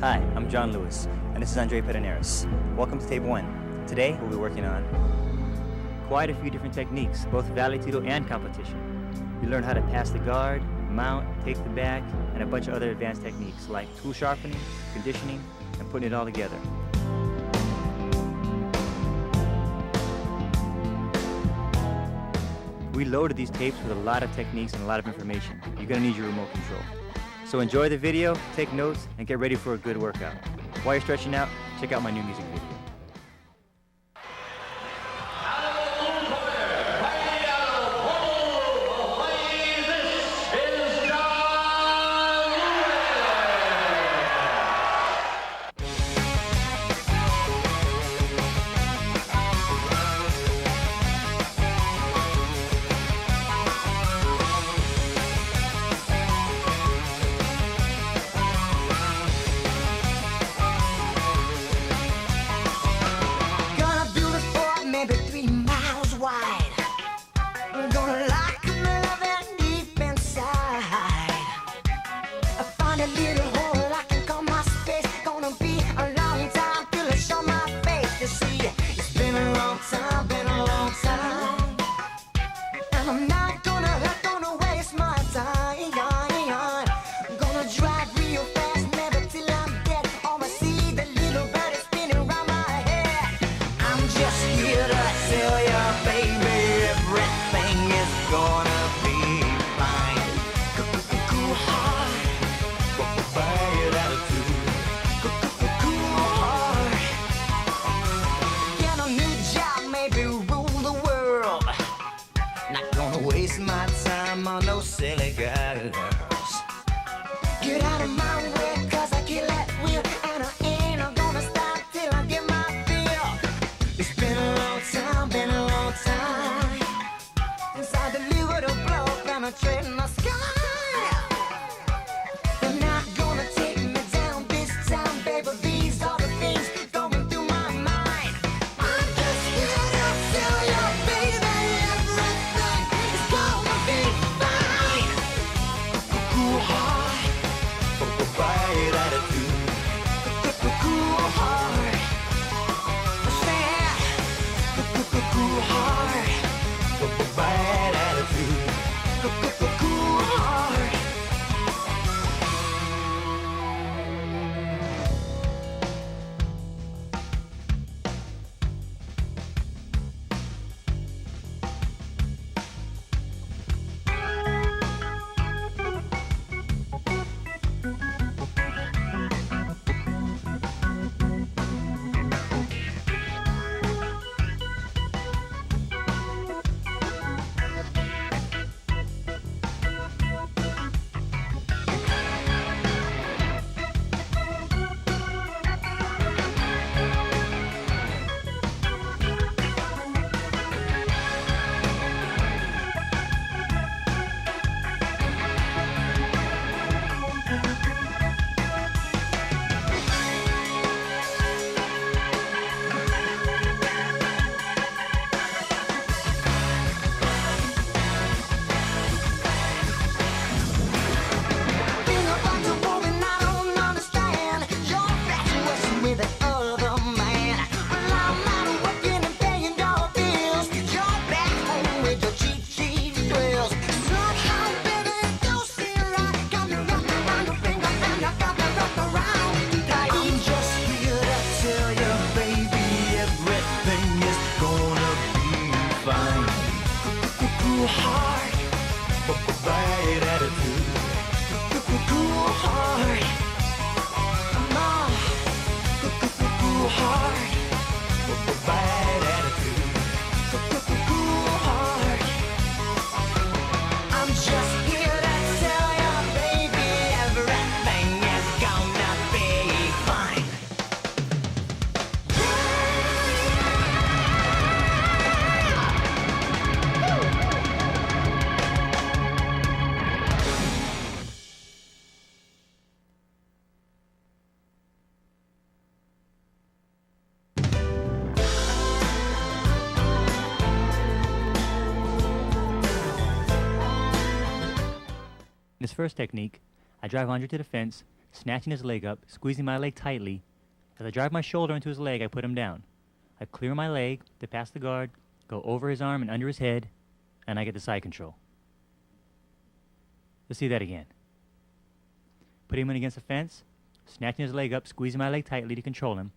Hi, I'm John Lewis, and this is Andre Pederneiras. Welcome to Tape 1. Today, we'll be working on quite a few different techniques, both vale-tudo and competition. You learn how to pass the guard, mount, take the back, and a bunch of other advanced techniques like tool sharpening, conditioning, and putting it all together. We loaded these tapes with a lot of techniques and a lot of information. You're gonna need your remote control. So enjoy the video, take notes, and get ready for a good workout. While you're stretching out, check out my new music video. This first technique, I drive Andre to the fence, snatching his leg up, squeezing my leg tightly. As I drive my shoulder into his leg, I put him down. I clear my leg to pass the guard, go over his arm and under his head, and I get the side control. Let's see that again. Put him in against the fence, snatching his leg up, squeezing my leg tightly to control him,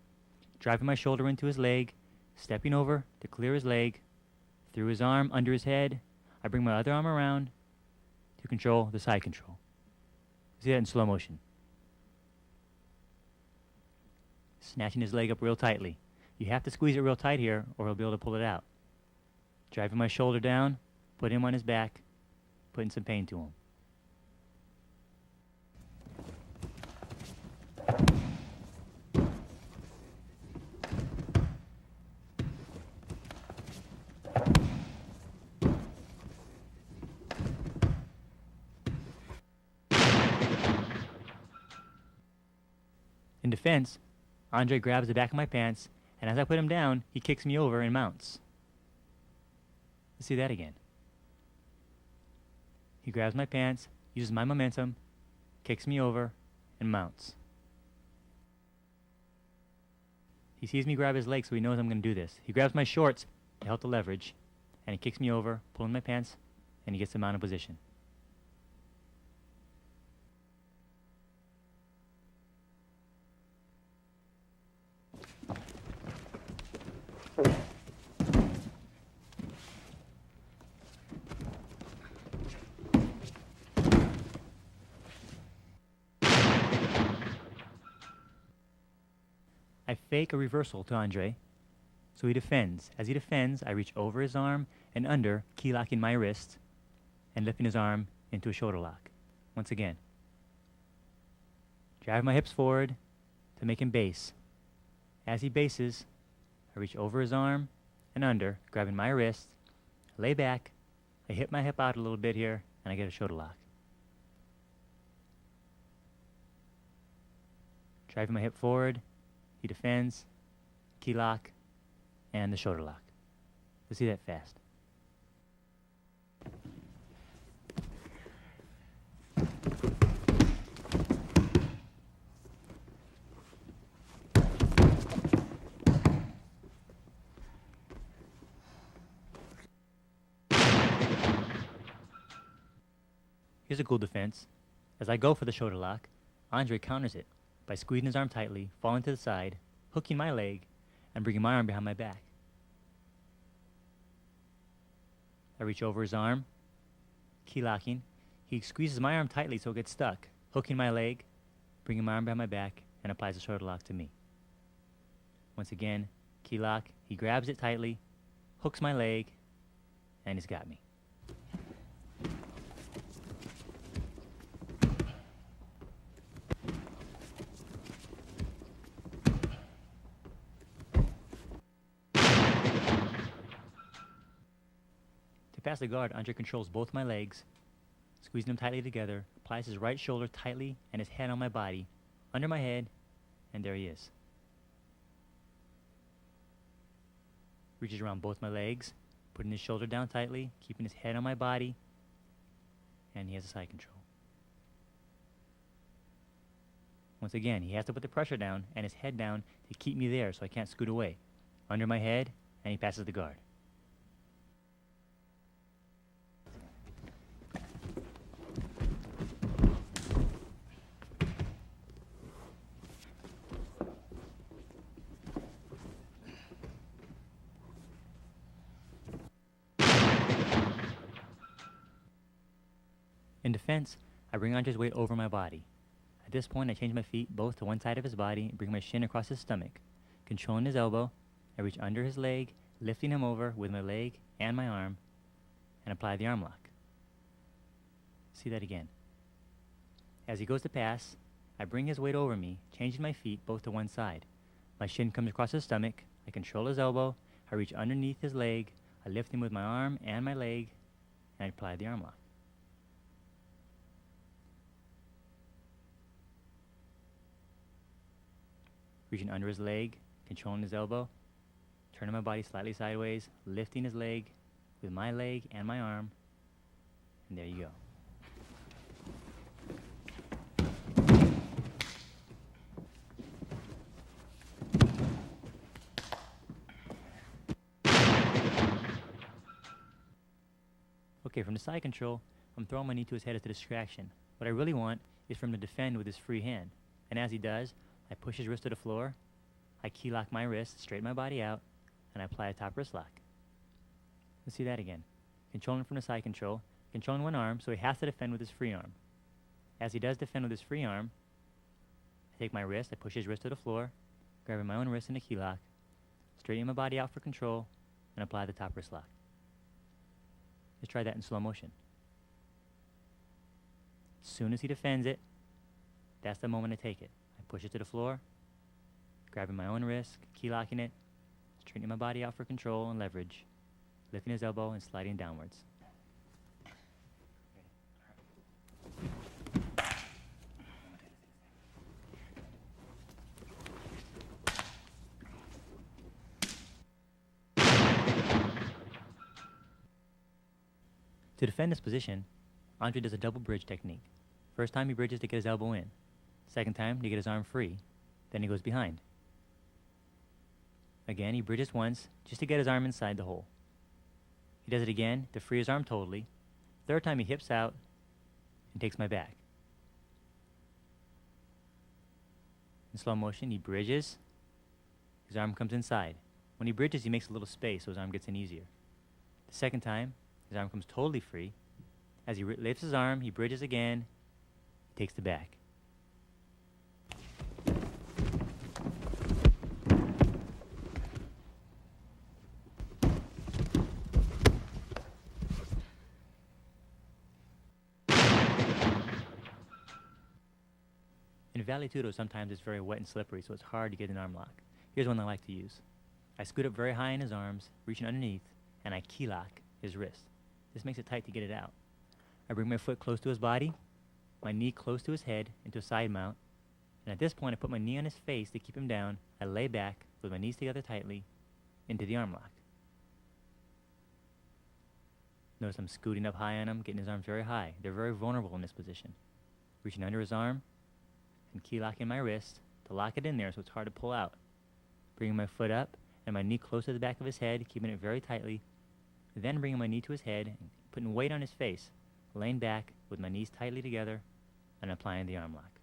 driving my shoulder into his leg, stepping over to clear his leg, through his arm, under his head. I bring my other arm around to control the side control. See that in slow motion. Snatching his leg up real tightly. You have to squeeze it real tight here or he'll be able to pull it out. Driving my shoulder down, put him on his back, putting some pain to him. In defense, Andre grabs the back of my pants, and as I put him down, he kicks me over and mounts. Let's see that again. He grabs my pants, uses my momentum, kicks me over, and mounts. He sees me grab his leg, so he knows I'm going to do this. He grabs my shorts to help the leverage, and he kicks me over, pulling my pants, and he gets the mount in position. I fake a reversal to Andre, so he defends. As he defends, I reach over his arm and under, key locking my wrist and lifting his arm into a shoulder lock. Once again. Drive my hips forward to make him base. As he bases, I reach over his arm and under, grabbing my wrist, lay back, I hit my hip out a little bit here, and I get a shoulder lock. Driving my hip forward, he defends, key lock, and the shoulder lock. Let's see that fast. Here's a cool defense. As I go for the shoulder lock, Andre counters it by squeezing his arm tightly, falling to the side, hooking my leg, and bringing my arm behind my back. I reach over his arm, key locking. He squeezes my arm tightly so it gets stuck, hooking my leg, bringing my arm behind my back, and applies the shoulder lock to me. Once again, key lock. He grabs it tightly, hooks my leg, and he's got me. To pass the guard, Andre controls both my legs, squeezing them tightly together, applies his right shoulder tightly and his head on my body, under my head, and there he is. Reaches around both my legs, putting his shoulder down tightly, keeping his head on my body, and he has a side control. Once again, he has to put the pressure down and his head down to keep me there so I can't scoot away. Under my head, and he passes the guard. In defense, I bring Andre's weight over my body. At this point, I change my feet both to one side of his body and bring my shin across his stomach. Controlling his elbow, I reach under his leg, lifting him over with my leg and my arm, and apply the arm lock. See that again. As he goes to pass, I bring his weight over me, changing my feet both to one side. My shin comes across his stomach, I control his elbow, I reach underneath his leg, I lift him with my arm and my leg, and I apply the arm lock. Reaching under his leg, controlling his elbow, turning my body slightly sideways, lifting his leg with my leg and my arm, and there you go. Okay, from the side control, I'm throwing my knee to his head as a distraction. What I really want is for him to defend with his free hand. And as he does, I push his wrist to the floor, I key lock my wrist, straighten my body out, and I apply a top wrist lock. Let's see that again. Controlling from the side control, controlling one arm, so he has to defend with his free arm. As he does defend with his free arm, I take my wrist, I push his wrist to the floor, grabbing my own wrist in a key lock, straighten my body out for control, and apply the top wrist lock. Let's try that in slow motion. As soon as he defends it, that's the moment I take it. I push it to the floor, grabbing my own wrist, key locking it, straightening my body out for control and leverage, lifting his elbow and sliding downwards. To defend this position, Andre does a double bridge technique. First time he bridges to get his elbow in. Second time to get his arm free. Then he goes behind. Again, he bridges once just to get his arm inside the hole. He does it again to free his arm totally. Third time he hips out and takes my back. In slow motion, he bridges. His arm comes inside. When he bridges, he makes a little space so his arm gets in easier. The second time, his arm comes totally free. As he lifts his arm, he bridges again, he takes the back. In Vale Tudo, sometimes it's very wet and slippery, so it's hard to get an arm lock. Here's one I like to use. I scoot up very high in his arms, reaching underneath, and I key lock his wrist. This makes it tight to get it out. I bring my foot close to his body, my knee close to his head into a side mount, and at this point I put my knee on his face to keep him down. I lay back with my knees together tightly into the arm lock. Notice I'm scooting up high on him, getting his arms very high. They're very vulnerable in this position. Reaching under his arm and key locking my wrist to lock it in there so it's hard to pull out. Bringing my foot up and my knee close to the back of his head, keeping it very tightly. Then bringing my knee to his head and putting weight on his face, laying back with my knees tightly together and applying the arm lock.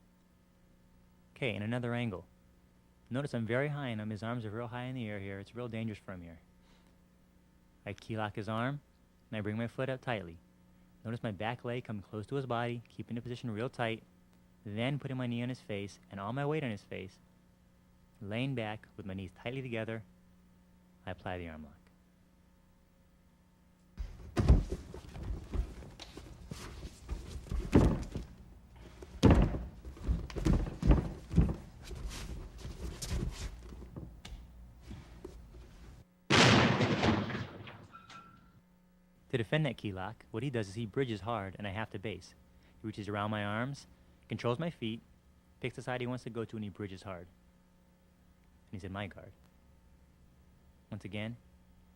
Okay, in another angle. Notice I'm very high on him. His arms are real high in the air here. It's real dangerous for him here. I key lock his arm and I bring my foot up tightly. Notice my back leg coming close to his body, keeping the position real tight, then putting my knee on his face and all my weight on his face, laying back with my knees tightly together, I apply the arm lock. To defend that key lock, what he does is he bridges hard and I have to base. He reaches around my arms, controls my feet, picks the side he wants to go to, and he bridges hard. And he's in my guard. Once again,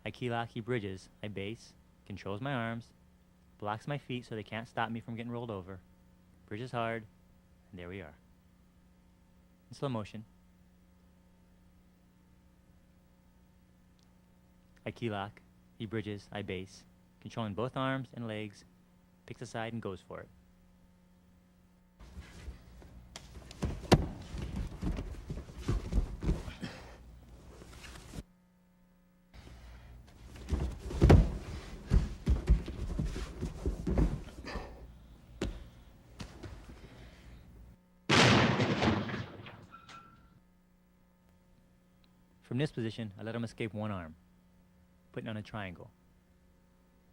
I key lock, he bridges, I base, controls my arms, blocks my feet so they can't stop me from getting rolled over, bridges hard, and there we are. In slow motion, I key lock, he bridges, I base, controlling both arms and legs, picks a side and goes for it. From this position, I let him escape one arm, putting on a triangle.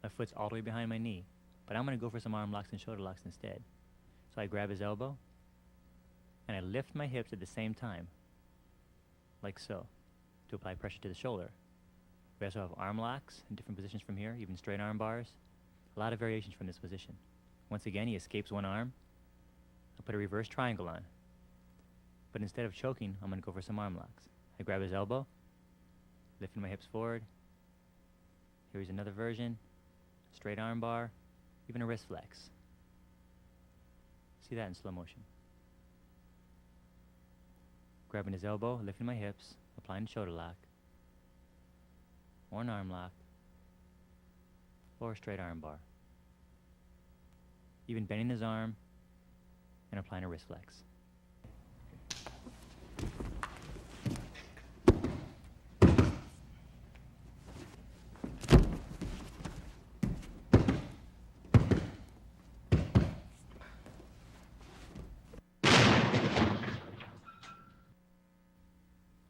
My foot's all the way behind my knee, but I'm going to go for some arm locks and shoulder locks instead. So I grab his elbow, and I lift my hips at the same time, like so, to apply pressure to the shoulder. We also have arm locks in different positions from here, even straight arm bars. A lot of variations from this position. Once again, he escapes one arm. I put a reverse triangle on. But instead of choking, I'm going to go for some arm locks. I grab his elbow, lifting my hips forward. Here's another version. Straight arm bar, even a wrist flex. See that in slow motion. Grabbing his elbow, lifting my hips, applying a shoulder lock, or an arm lock, or a straight arm bar. even bending his arm and applying a wrist flex.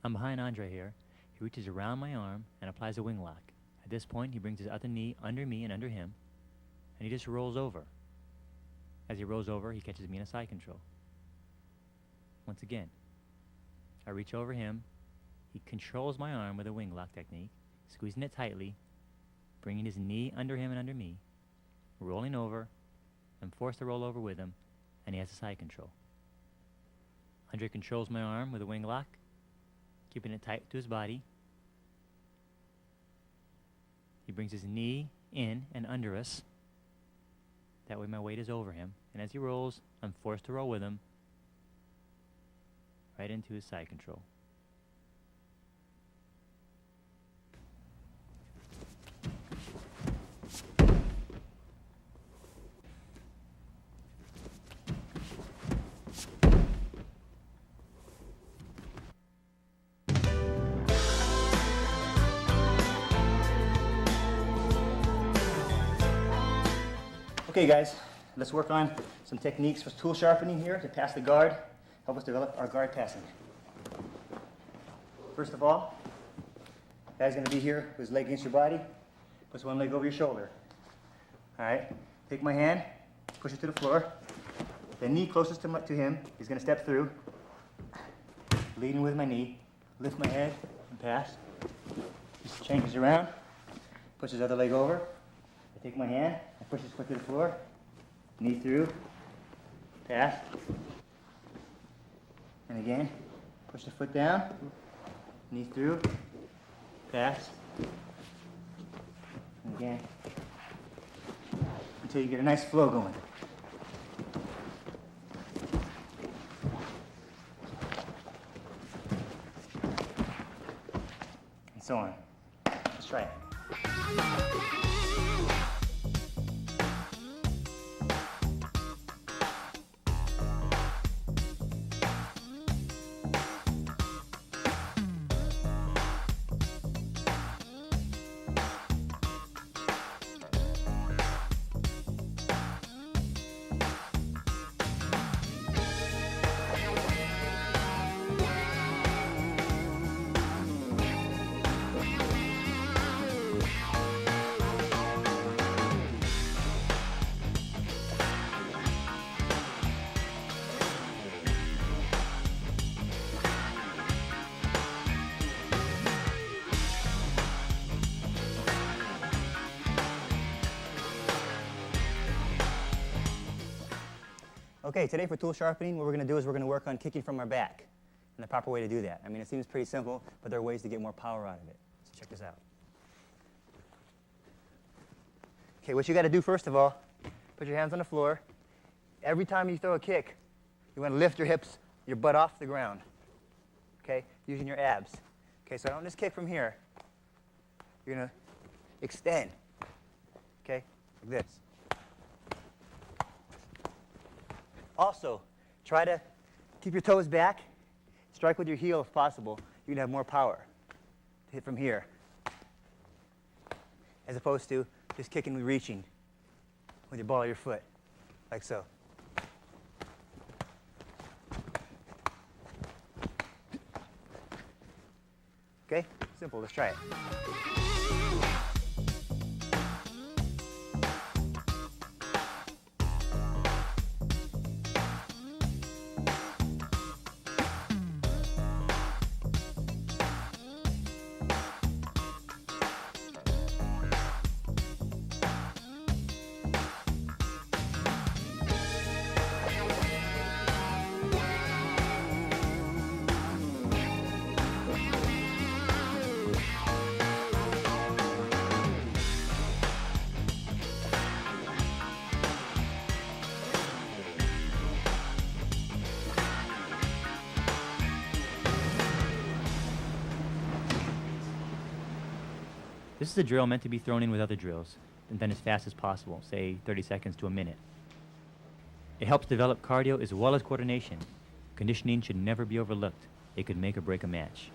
I'm behind Andre here. He reaches around my arm and applies a wing lock. At this point, he brings his other knee under me and under him, and he just rolls over. As he rolls over, he catches me in a side control. Once again, I reach over him. He controls my arm with a wing lock technique, squeezing it tightly, bringing his knee under him and under me, rolling over. I'm forced to roll over with him, and he has a side control. Andre controls my arm with a wing lock, keeping it tight to his body. He brings his knee in and under us. That way my weight is over him. And as he rolls, I'm forced to roll with him right into his side control. Okay guys, let's work on some techniques for tool sharpening here to pass the guard, help us develop our guard passing. First of all, guy's going to be here with his leg against your body, puts one leg over your shoulder. Alright, take my hand, push it to the floor, the knee closest to him, he's going to step through, leading with my knee, lift my head and pass. He changes around, puts his other leg over, I take my hand, I push his foot to the floor, knee through, pass, and again, push the foot down, knee through, pass, and again, until you get a nice flow going. And so on. Let's try it. Okay, today for tool sharpening, what we're going to do is we're going to work on kicking from our back and the proper way to do that. I mean, it seems pretty simple, but there are ways to get more power out of it. So check this out. Okay, what you got to do first of all, put your hands on the floor. Every time you throw a kick, you want to lift your hips, your butt off the ground. Okay, using your abs. Okay, so don't just kick from here. You're going to extend. Okay, like this. Also, try to keep your toes back. Strike with your heel if possible. You can have more power to hit from here, as opposed to just kicking and reaching with your ball of your foot, like so. Okay? Simple. Let's try it. This is a drill meant to be thrown in with other drills, and then as fast as possible, say 30 seconds to a minute. It helps develop cardio as well as coordination. Conditioning should never be overlooked. It could make or break a match.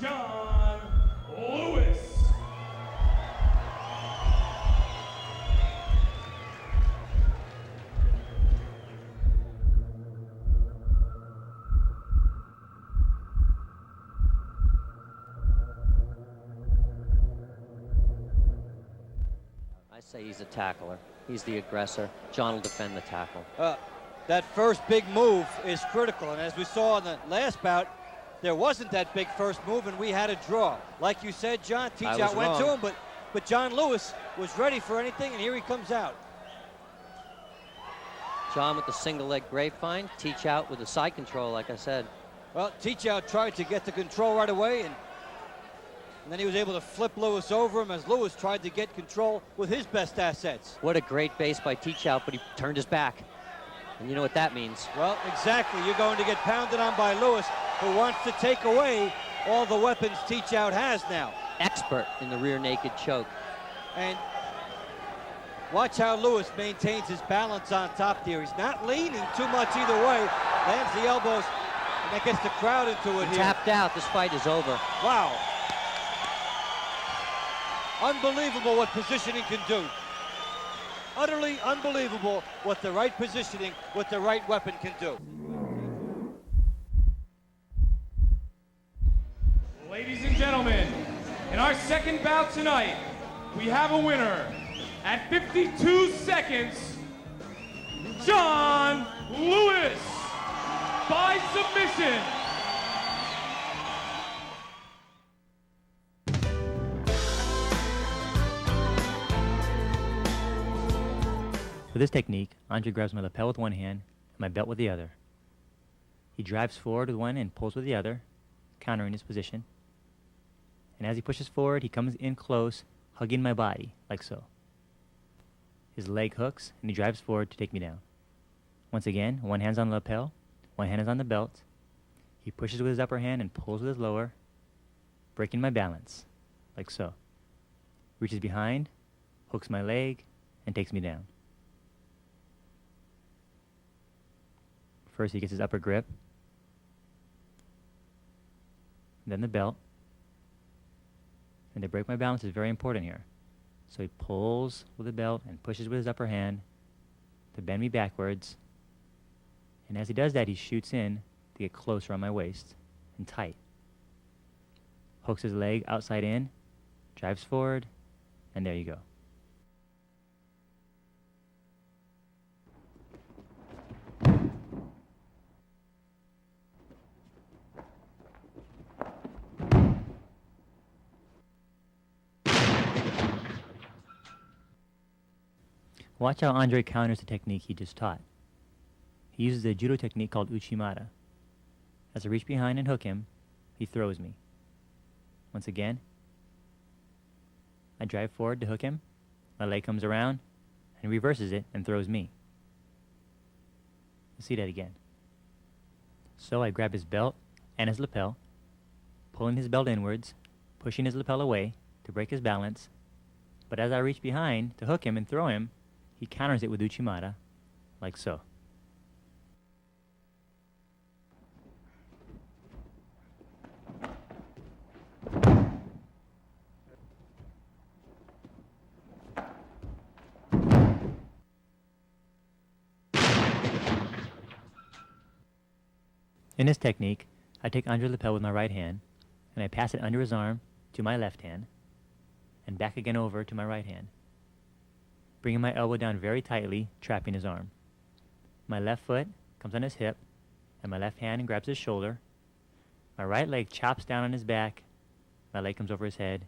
John Lewis. I say he's a tackler. He's the aggressor. John will defend the tackle. That first big move is critical, and as we saw in the last bout, there wasn't that big first move, and we had a draw. Like you said, John, Teach-Out went to him, but John Lewis was ready for anything, and here he comes out. John with the single leg grapevine, Teach-Out with the side control, like I said. Well, Teach-Out tried to get the control right away, and then he was able to flip Lewis over him as Lewis tried to get control with his best assets. What a great base by Teach-Out, but he turned his back. And you know what that means. Well, exactly. You're going to get pounded on by Lewis, who wants to take away all the weapons Teach-Out has now. Expert in the rear naked choke. And watch how Lewis maintains his balance on top there. He's not leaning too much either way. Lands the elbows, and that gets the crowd into it here. Tapped out. This fight is over. Wow. Unbelievable what positioning can do. Utterly unbelievable what the right positioning with the right weapon can do. Ladies and gentlemen, in our second bout tonight, we have a winner at 52 seconds, John Lewis, by submission. For this technique, Andre grabs my lapel with one hand and my belt with the other. He drives forward with one and pulls with the other, countering his position. And as he pushes forward, he comes in close, hugging my body, like so. His leg hooks, and he drives forward to take me down. Once again, one hand's on the lapel, one hand is on the belt. He pushes with his upper hand and pulls with his lower, breaking my balance, like so. Reaches behind, hooks my leg, and takes me down. First, he gets his upper grip, then the belt. And to break my balance is very important here. So he pulls with the belt and pushes with his upper hand to bend me backwards. And as he does that, he shoots in to get closer on my waist and tight. Hooks his leg outside in, drives forward, and there you go. Watch how Andre counters the technique he just taught. He uses a judo technique called uchimata. As I reach behind and hook him, he throws me. Once again, I drive forward to hook him, my leg comes around, and he reverses it and throws me. Let's see that again. So I grab his belt and his lapel, pulling his belt inwards, pushing his lapel away to break his balance, but as I reach behind to hook him and throw him, he counters it with uchimata, like so. In this technique, I take Andre's lapel with my right hand, and I pass it under his arm to my left hand, and back again over to my right hand, bringing my elbow down very tightly, trapping his arm. My left foot comes on his hip, and my left hand grabs his shoulder. My right leg chops down on his back, my leg comes over his head,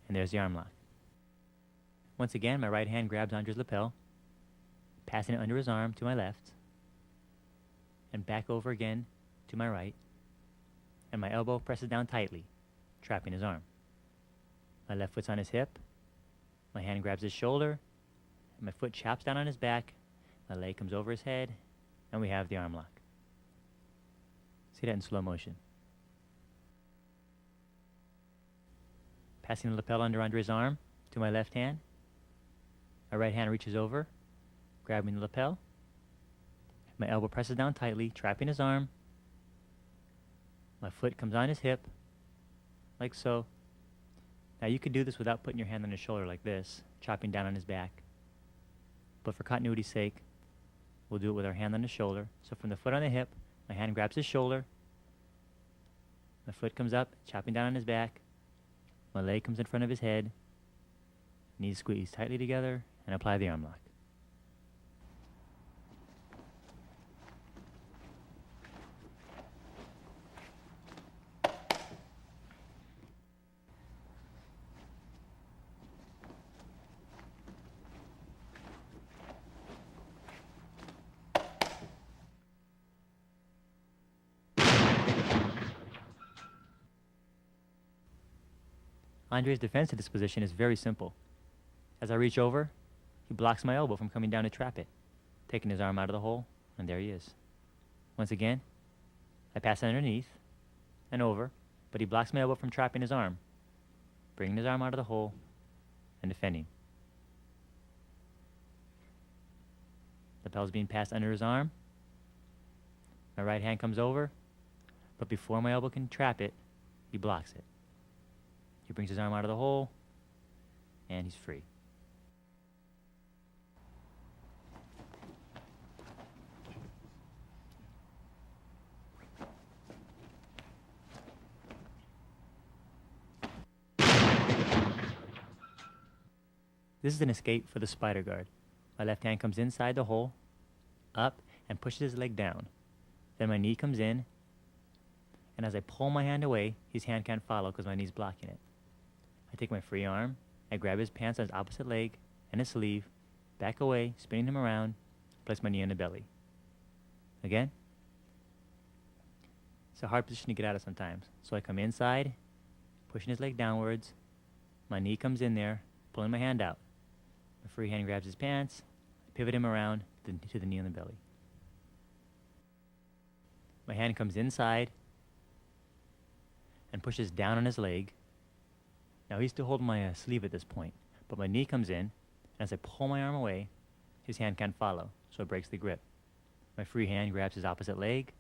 and there's the arm lock. Once again, my right hand grabs Andre's lapel, passing it under his arm to my left, and back over again to my right, and my elbow presses down tightly, trapping his arm. My left foot's on his hip, my hand grabs his shoulder, and my foot chops down on his back, my leg comes over his head, and we have the arm lock. See that in slow motion. Passing the lapel under Andre's arm to my left hand, my right hand reaches over, grabbing the lapel, my elbow presses down tightly, trapping his arm, my foot comes on his hip, like so. Now you could do this without putting your hand on his shoulder like this, chopping down on his back. But for continuity's sake, we'll do it with our hand on his shoulder. So from the foot on the hip, my hand grabs his shoulder, my foot comes up, chopping down on his back, my leg comes in front of his head, knees squeeze tightly together, and apply the arm lock. Andre's defense to this position is very simple. As I reach over, he blocks my elbow from coming down to trap it, taking his arm out of the hole, and there he is. Once again, I pass underneath and over, but he blocks my elbow from trapping his arm, bringing his arm out of the hole and defending. The lapel's being passed under his arm. My right hand comes over, but before my elbow can trap it, he blocks it. He brings his arm out of the hole, and he's free. This is an escape for the spider guard. My left hand comes inside the hole, up, and pushes his leg down. Then my knee comes in, and as I pull my hand away, his hand can't follow because my knee's blocking it. I take my free arm, I grab his pants on his opposite leg and his sleeve, back away, spinning him around, place my knee on the belly. Again. It's a hard position to get out of sometimes. So I come inside, pushing his leg downwards, my knee comes in there, pulling my hand out. My free hand grabs his pants, I pivot him around to the knee on the belly. My hand comes inside and pushes down on his leg. Now he's still holding my sleeve at this point, but my knee comes in, and as I pull my arm away, his hand can't follow, so it breaks the grip. My free hand grabs his opposite leg,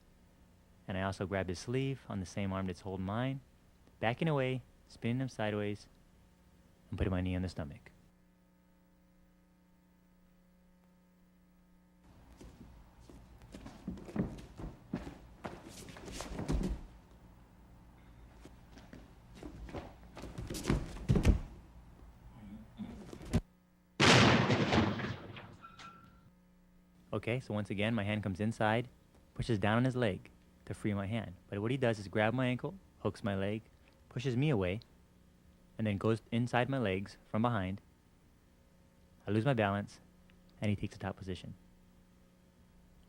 and I also grab his sleeve on the same arm that's holding mine, backing away, spinning him sideways, and putting my knee on the stomach. Okay, so once again, my hand comes inside, pushes down on his leg to free my hand. But what he does is grab my ankle, hooks my leg, pushes me away, and then goes inside my legs from behind. I lose my balance, and he takes the top position.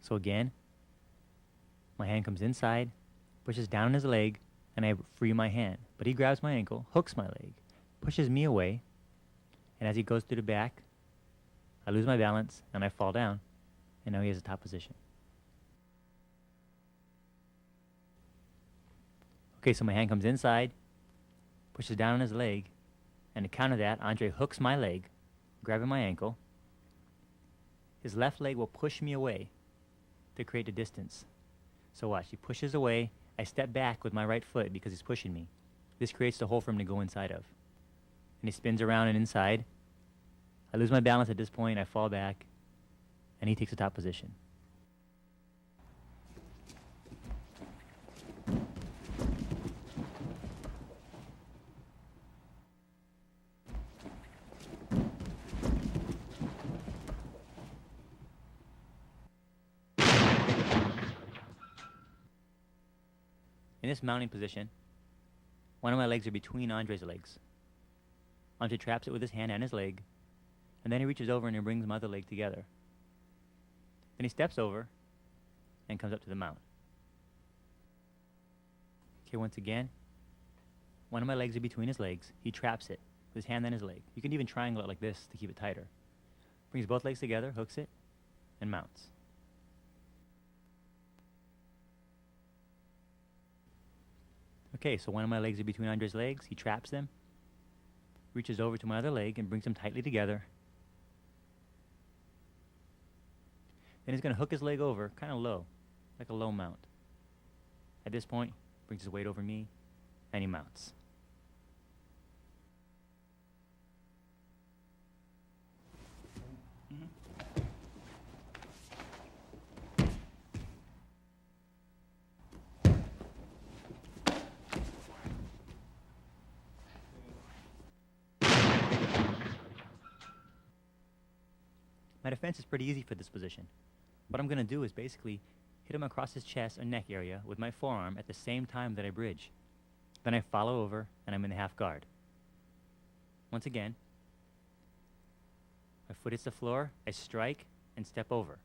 So again, my hand comes inside, pushes down on his leg, and I free my hand. But he grabs my ankle, hooks my leg, pushes me away, and as he goes through the back, I lose my balance, and I fall down. And now he has a top position. Okay, so my hand comes inside, pushes down on his leg, and to counter that, Andre hooks my leg, grabbing my ankle. His left leg will push me away to create the distance. So watch, he pushes away, I step back with my right foot because he's pushing me. This creates the hole for him to go inside of. And he spins around and inside. I lose my balance at this point, I fall back, and he takes the top position. In this mounting position, one of my legs are between Andre's legs. Andre traps it with his hand and his leg, and then he reaches over and he brings my other leg together. Then he steps over and comes up to the mount. Okay, once again, one of my legs are between his legs. He traps it with his hand and his leg. You can even triangle it like this to keep it tighter. Brings both legs together, hooks it, and mounts. Okay, so one of my legs are between Andre's legs. He traps them, reaches over to my other leg and brings them tightly together. Then he's going to hook his leg over, kind of low, like a low mount. At this point, brings his weight over me, and he mounts. My defense is pretty easy for this position. What I'm going to do is basically hit him across his chest or neck area with my forearm at the same time that I bridge. Then I follow over and I'm in the half guard. Once again, my foot hits the floor, I strike and step over.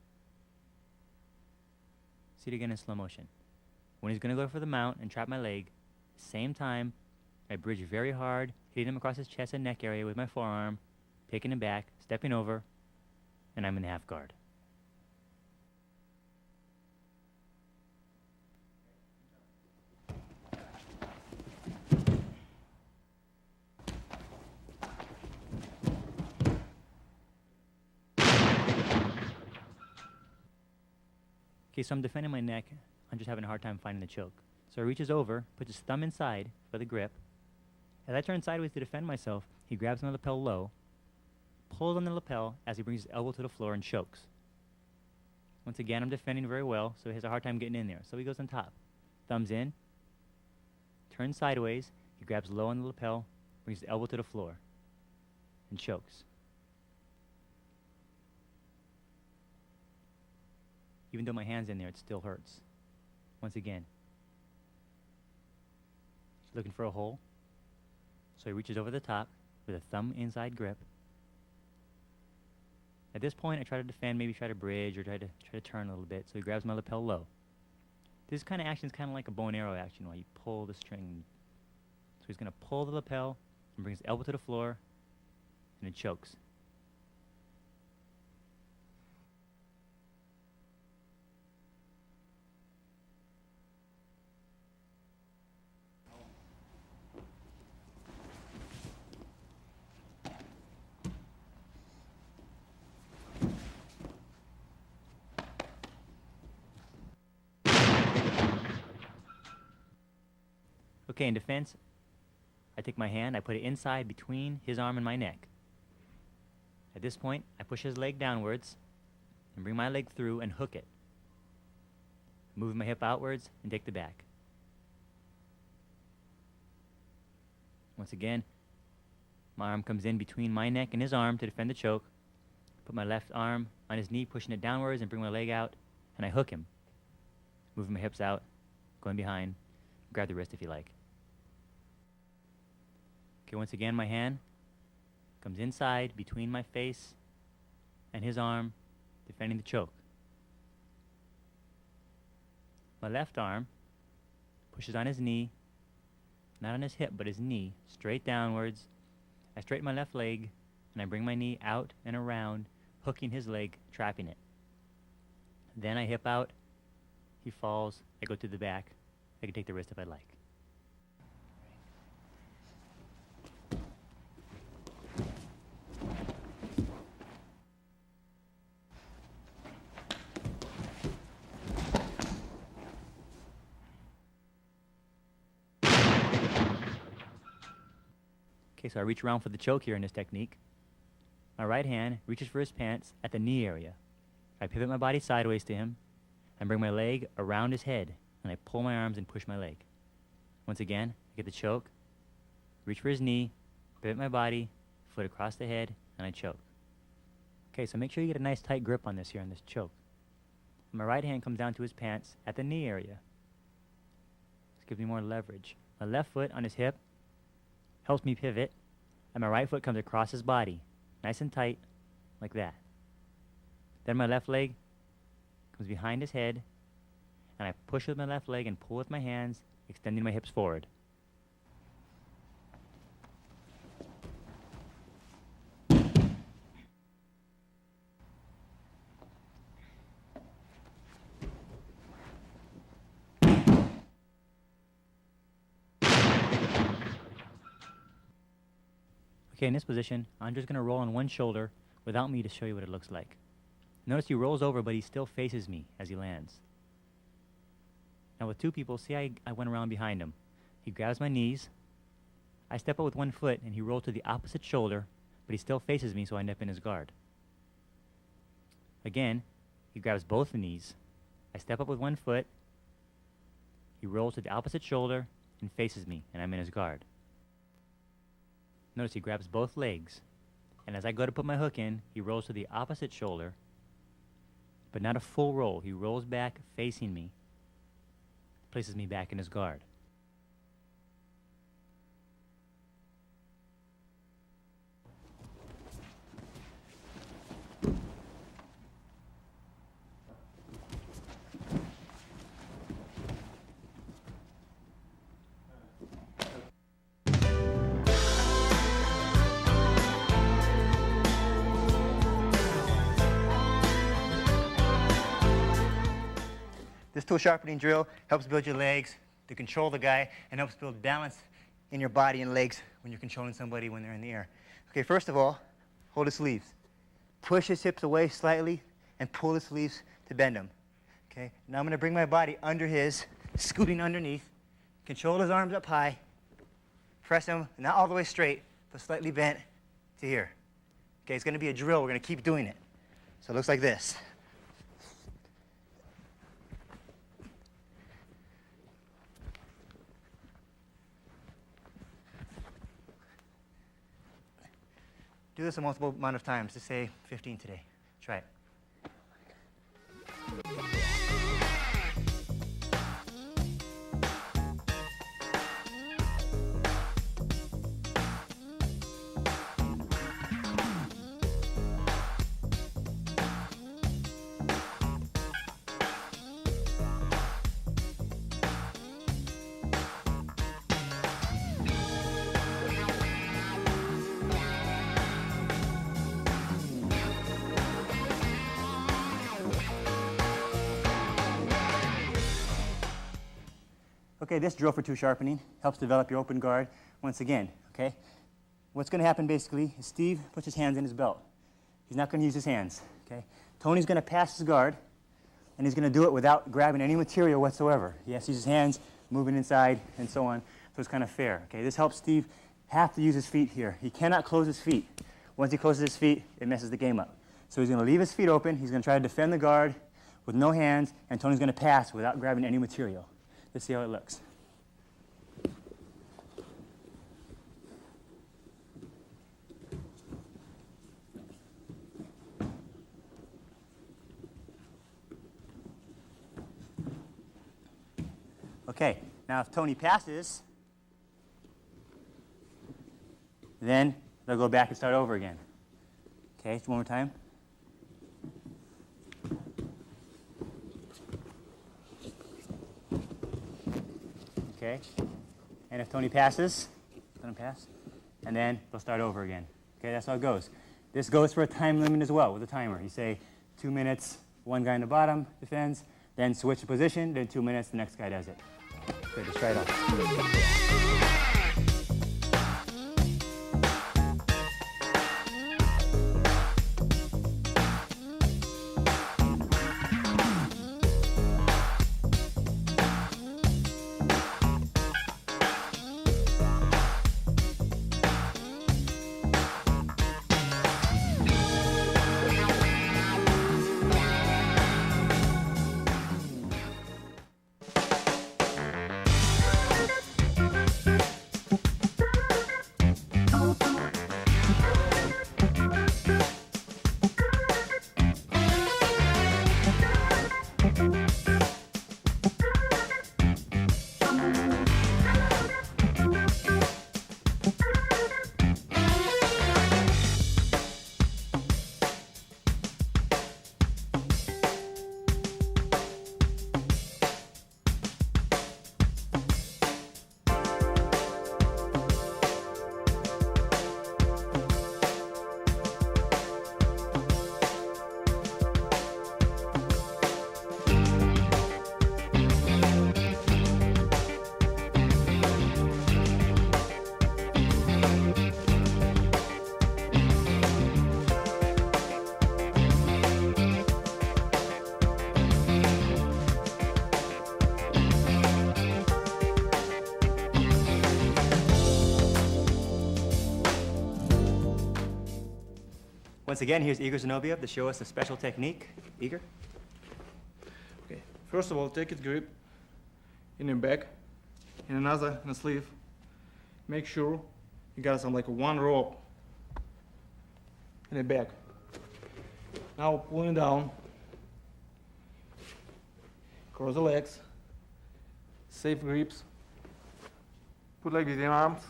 See it again in slow motion. When he's going to go for the mount and trap my leg, same time, I bridge very hard, hitting him across his chest and neck area with my forearm, taking him back, stepping over, and I'm in half guard. Okay, so I'm defending my neck. I'm just having a hard time finding the choke. So he reaches over, puts his thumb inside for the grip. As I turn sideways to defend myself, he grabs my lapel low, pulls on the lapel as he brings his elbow to the floor and chokes. Once again, I'm defending very well, so he has a hard time getting in there. So he goes on top. Thumbs in, turns sideways, he grabs low on the lapel, brings his elbow to the floor, and chokes. Even though my hand's in there, it still hurts. Once again. He's looking for a hole, so he reaches over the top with a thumb inside grip. At this point, I try to defend, maybe try to bridge or try to turn a little bit. So he grabs my lapel low. This kind of action is kind of like a bow and arrow action, while you pull the string. So he's going to pull the lapel and bring his elbow to the floor, and it chokes. Okay, in defense, I take my hand, I put it inside between his arm and my neck. At this point, I push his leg downwards and bring my leg through and hook it. Move my hip outwards and take the back. Once again, my arm comes in between my neck and his arm to defend the choke. Put my left arm on his knee, pushing it downwards, and bring my leg out, and I hook him. Moving my hips out, going behind, grab the wrist if you like. Okay, once again, my hand comes inside between my face and his arm, defending the choke. My left arm pushes on his knee, not on his hip, but his knee, straight downwards. I straighten my left leg, and I bring my knee out and around, hooking his leg, trapping it. Then I hip out, he falls, I go to the back. I can take the wrist if I'd like. Okay, so I reach around for the choke here in this technique. My right hand reaches for his pants at the knee area. I pivot my body sideways to him and bring my leg around his head, and I pull my arms and push my leg. Once again, I get the choke, reach for his knee, pivot my body, foot across the head, and I choke. Okay, so make sure you get a nice tight grip on this here, on this choke. My right hand comes down to his pants at the knee area. This gives me more leverage. My left foot on his hip helps me pivot, and my right foot comes across his body, nice and tight, like that. Then my left leg comes behind his head, and I push with my left leg and pull with my hands, extending my hips forward. Okay, in this position, Andre's going to roll on one shoulder without me to show you what it looks like. Notice he rolls over, but he still faces me as he lands. Now with two people, see I went around behind him. He grabs my knees, I step up with one foot, and he rolls to the opposite shoulder, but he still faces me, so I nip in his guard. Again, he grabs both knees, I step up with one foot, he rolls to the opposite shoulder and faces me, and I'm in his guard. Notice he grabs both legs, and as I go to put my hook in, he rolls to the opposite shoulder, but not a full roll. He rolls back facing me, places me back in his guard. This tool sharpening drill helps build your legs to control the guy and helps build balance in your body and legs when you're controlling somebody when they're in the air. Okay, first of all, hold his sleeves. Push his hips away slightly and pull his sleeves to bend them. Okay, now I'm going to bring my body under his, scooting underneath, control his arms up high, press him, not all the way straight, but slightly bent to here. Okay, it's going to be a drill. We're going to keep doing it. So it looks like this. Do this a multiple amount of times, to say 15 today. Try it. Okay, this drill for tool sharpening helps develop your open guard once again, okay? What's going to happen basically is Steve puts his hands in his belt. He's not going to use his hands, okay? Tony's going to pass his guard, and he's going to do it without grabbing any material whatsoever. He has to use his hands, moving inside, and so on. so it's kind of fair. Okay, this helps Steve have to use his feet here. He cannot close his feet. Once he closes his feet, it messes the game up. So he's going to leave his feet open. He's going to try to defend the guard with no hands, and Tony's going to pass without grabbing any material. Let's see how it looks. Okay, now if Tony passes, then they'll go back and start over again. Okay, one more time. Okay, and if Tony passes, let him pass, and then they'll start over again. Okay, that's how it goes. This goes for a time limit as well with a timer. You say 2 minutes, one guy in the bottom defends, then switch the position, then 2 minutes, the next guy does it. Okay, just try it out. Once again, here's Igor Zinoviev to show us a special technique. Igor? Okay. First of all, take its grip in your back, in another in the sleeve. Make sure you got some like one rope in the back. Now pulling down, cross the legs, safe grips, put like this in arms,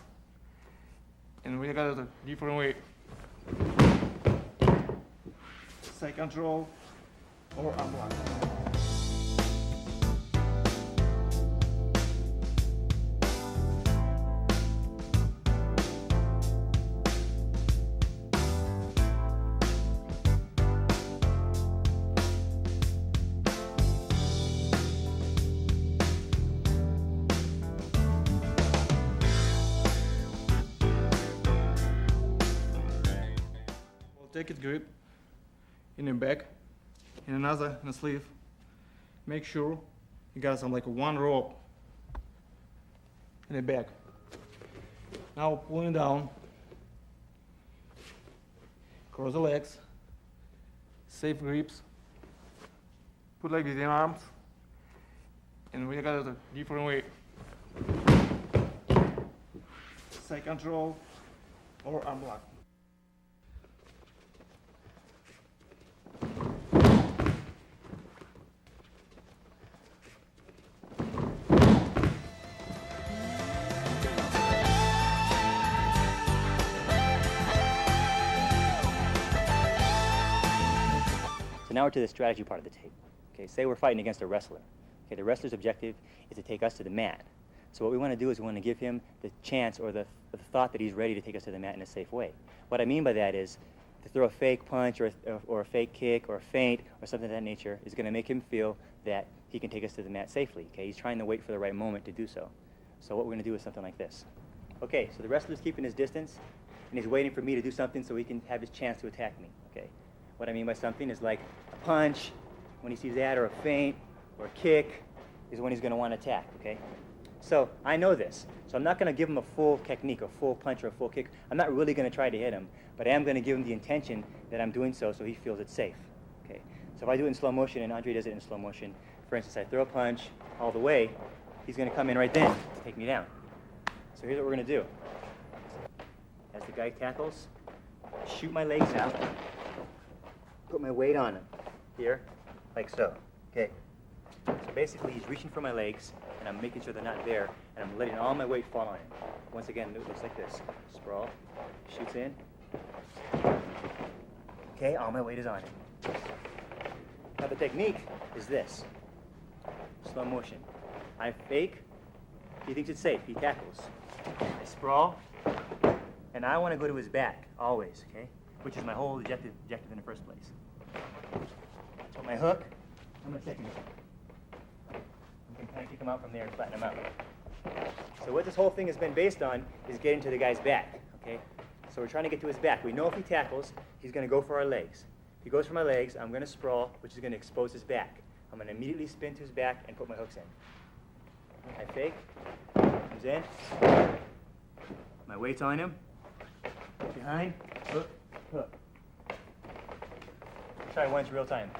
and we got it a different way. Side control or unblock. Take its grip in your back, in another in the sleeve. Make sure you got some like one rope in the back. Now pulling down, cross the legs, safe grips, put like this in arms, and we got it a different way. Side control or unblock. Now we're to the strategy part of the tape. Okay, say we're fighting against a wrestler. Okay, the wrestler's objective is to take us to the mat. So what we want to do is we want to give him the chance or the thought that he's ready to take us to the mat in a safe way. What I mean by that is to throw a fake punch or a fake kick or a feint or something of that nature is going to make him feel that he can take us to the mat safely. Okay, he's trying to wait for the right moment to do so. So what we're going to do is something like this. Okay, so the wrestler's keeping his distance and he's waiting for me to do something so he can have his chance to attack me. Okay. What I mean by something is like a punch, when he sees that, or a feint, or a kick, is when he's going to want to attack, okay? So I know this. So I'm not going to give him a full technique, a full punch or a full kick. I'm not really going to try to hit him, but I am going to give him the intention that I'm doing so he feels it's safe. Okay. So if I do it in slow motion and Andre does it in slow motion, for instance, I throw a punch all the way, he's going to come in right then to take me down. So here's what we're going to do. As the guy tackles, shoot my legs out, put my weight on him here, like so. Okay. So basically, he's reaching for my legs, and I'm making sure they're not there, and I'm letting all my weight fall on him. Once again, it looks like this. Sprawl, shoots in. Okay, all my weight is on him. Now the technique is this. Slow motion. I fake. He thinks it's safe. He tackles. I sprawl, and I want to go to his back, always, okay? Which is my whole objective in the first place. So my hook, I'm going to check him. You can kind of kick him out from there and flatten him out. So what this whole thing has been based on is getting to the guy's back, okay? So we're trying to get to his back. We know if he tackles, he's going to go for our legs. If he goes for my legs, I'm going to sprawl, which is going to expose his back. I'm going to immediately spin to his back and put my hooks in. I fake, comes in, my weight's on him, behind, hook, hook. Try once real time.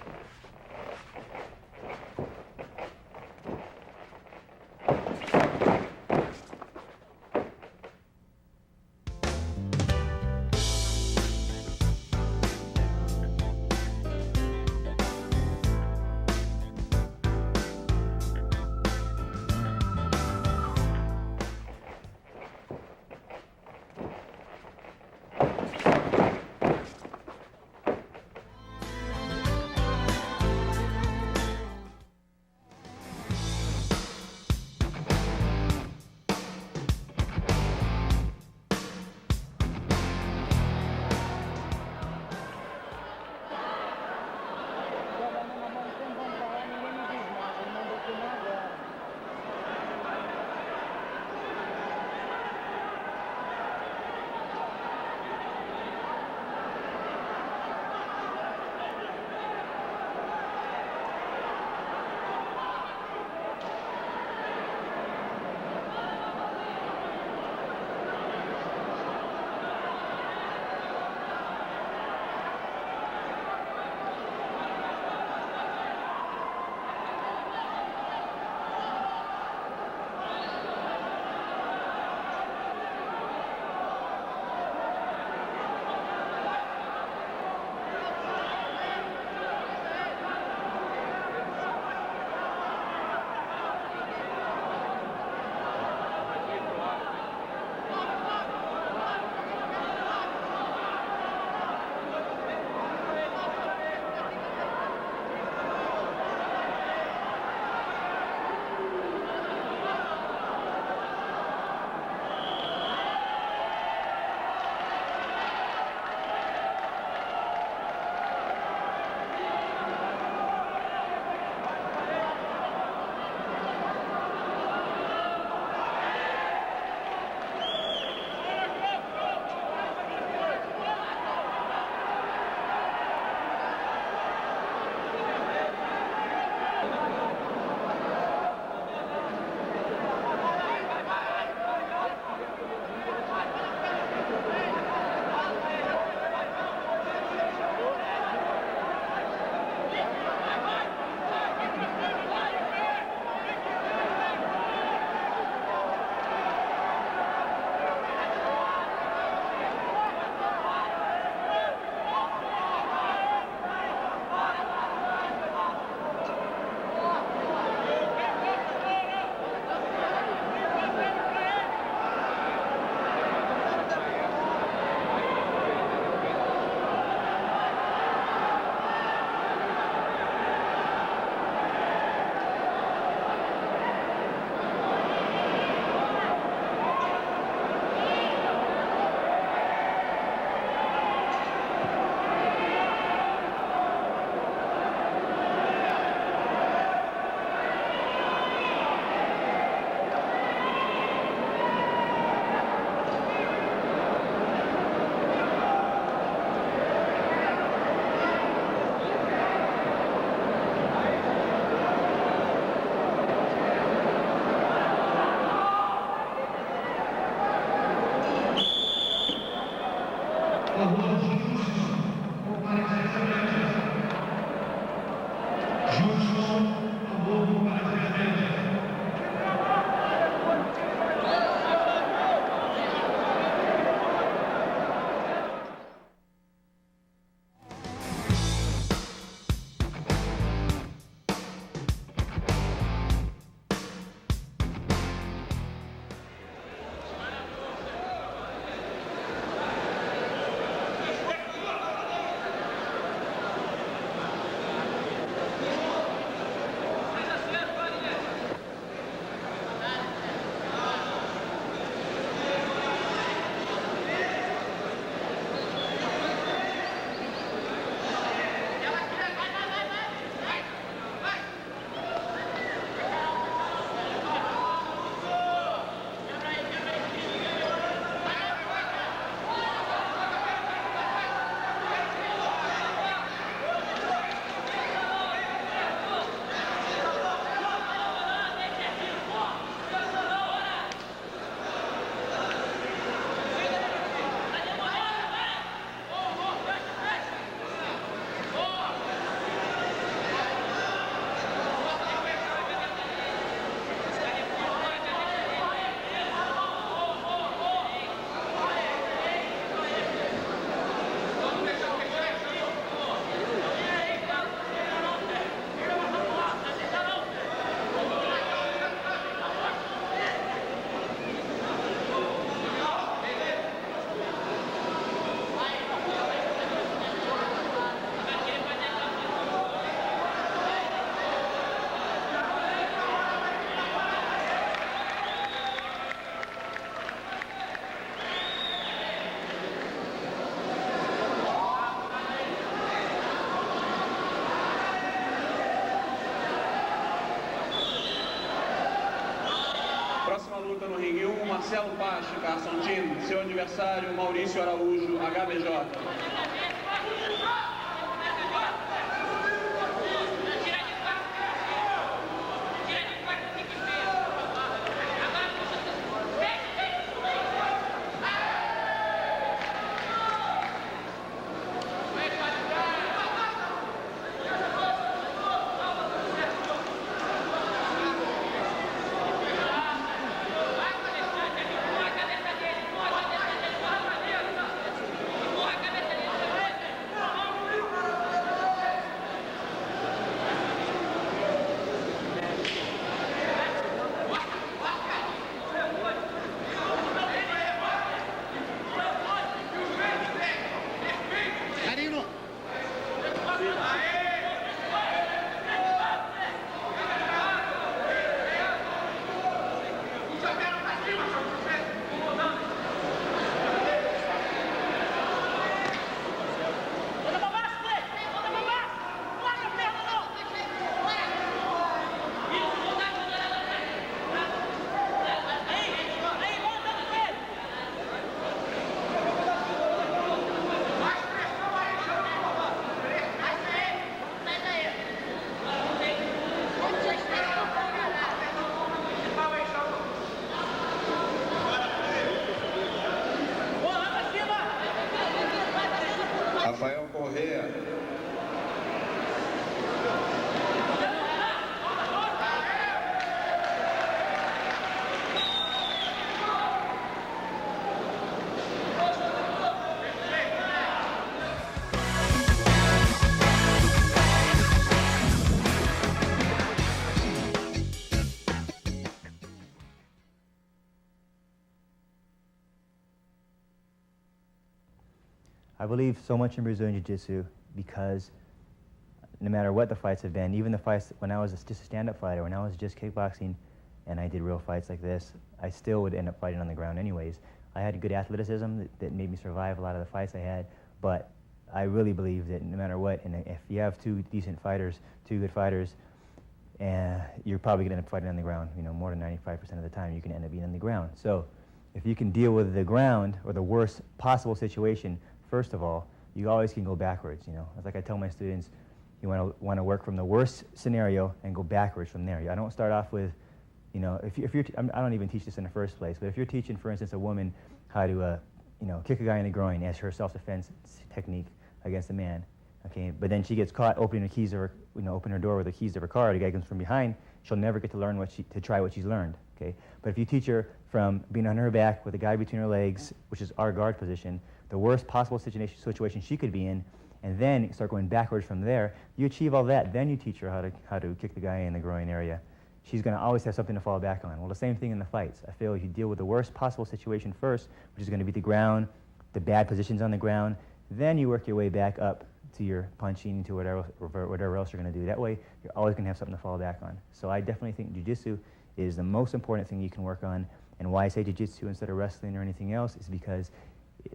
Marcelo Pacho, garçom Tino, seu adversário Maurício Araújo, HBJ. Rafael Correa. I believe so much in Brazilian Jiu-Jitsu because no matter what the fights have been, even the fights when I was just a stand-up fighter, when I was just kickboxing and I did real fights like this, I still would end up fighting on the ground anyways. I had good athleticism that made me survive a lot of the fights I had, but I really believe that no matter what, and if you have two decent fighters, two good fighters, you're probably going to end up fighting on the ground. You know, more than 95% of the time you can end up being on the ground. So if you can deal with the ground or the worst possible situation, first of all, you always can go backwards. You know, it's like I tell my students, you want to work from the worst scenario and go backwards from there. I don't start off with, you know, if you're I don't even teach this in the first place, but if you're teaching, for instance, a woman how to, you know, kick a guy in the groin as her self-defense technique against a man, okay, but then she gets caught opening the keys of her, you know, open her door with the keys of her car, the guy comes from behind, she'll never get to learn to try what she's learned, okay? But if you teach her from being on her back with a guy between her legs, which is our guard position, the worst possible situation she could be in, and then start going backwards from there, you achieve all that, then you teach her how to kick the guy in the groin area. She's going to always have something to fall back on. Well, the same thing in the fights. I feel if you deal with the worst possible situation first, which is going to be the ground, the bad positions on the ground, then you work your way back up to your punching, to whatever else you're going to do. That way, you're always going to have something to fall back on. So I definitely think jiu-jitsu is the most important thing you can work on. And why I say jiu-jitsu instead of wrestling or anything else is because,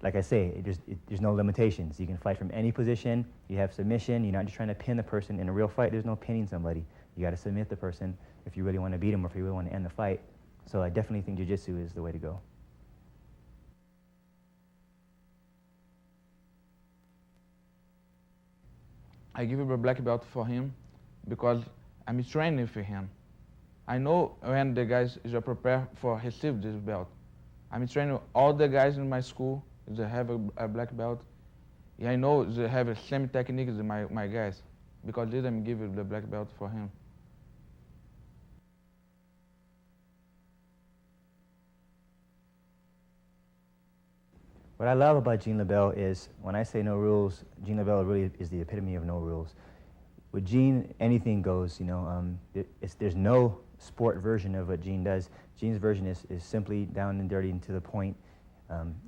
like I say, there's no limitations. You can fight from any position. You have submission. You're not just trying to pin the person. In a real fight, there's no pinning somebody. You got to submit the person if you really want to beat them or if you really want to end the fight. So I definitely think jiu-jitsu is the way to go. I give a black belt for him because I'm training for him. I know when the guys is prepared for receive this belt. I'm training all the guys in my school. They have a black belt. I know they have the same technique as my guys because they didn't give the black belt for him. What I love about Gene LeBell is, when I say no rules, Gene LeBell really is the epitome of no rules. With Gene, anything goes, you know. There's no sport version of what Gene does. Gene's version is simply down and dirty and to the point,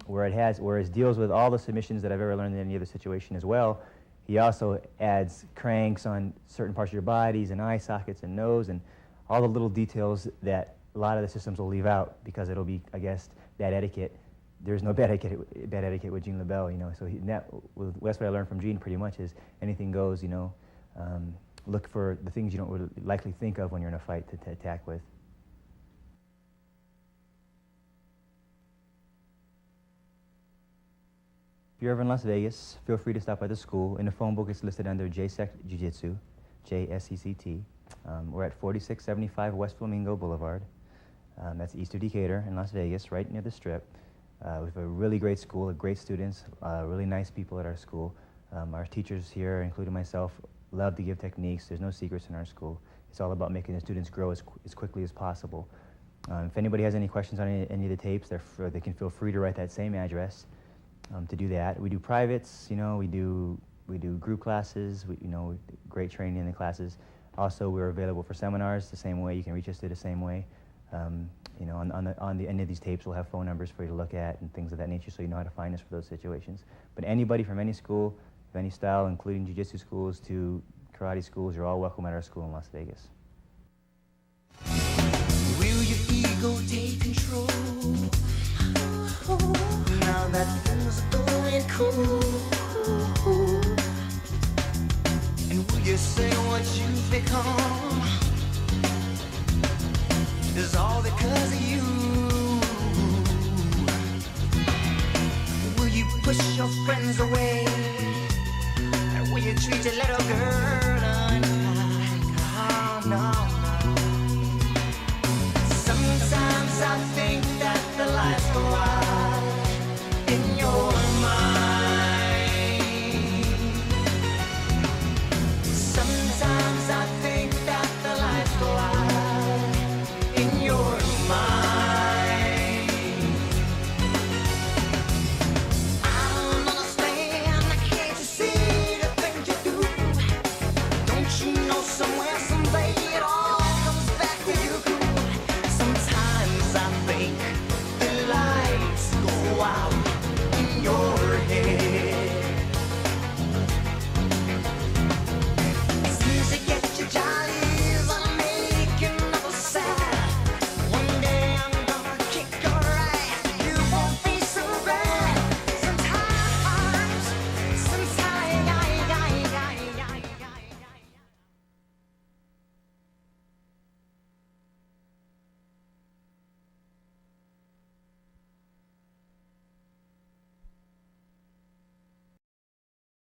whereas deals with all the submissions that I've ever learned in any other situation as well. He also adds cranks on certain parts of your bodies and eye sockets and nose and all the little details that a lot of the systems will leave out because it'll be, I guess, bad etiquette. There's no bad etiquette with Gene LeBell, you know. So that's what I learned from Gene pretty much is anything goes, you know. Look for the things you don't really likely think of when you're in a fight to attack with. you're ever in Las Vegas, feel free to stop by the school. In the phone book, it's listed under JSECT Jiu-Jitsu, JSECT. We're at 4675 West Flamingo Boulevard. That's east of Decatur in Las Vegas, right near the Strip. We have a really great school, great students, really nice people at our school. Our teachers here, including myself, love to give techniques. There's no secrets in our school. It's all about making the students grow as quickly as possible. If anybody has any questions on any of the tapes, they can feel free to write that same address to do that. We do privates, we do group classes, great training in the classes. Also, we're available for seminars the same way. You can reach us through the same way. On the end of these tapes, we'll have phone numbers for you to look at and things of that nature, so you know how to find us for those situations. But anybody from any school, of any style, including jiu-jitsu schools to karate schools, you're all welcome at our school in Las Vegas. Will your ego take control? Now that things are going cool. And will you say what you've become?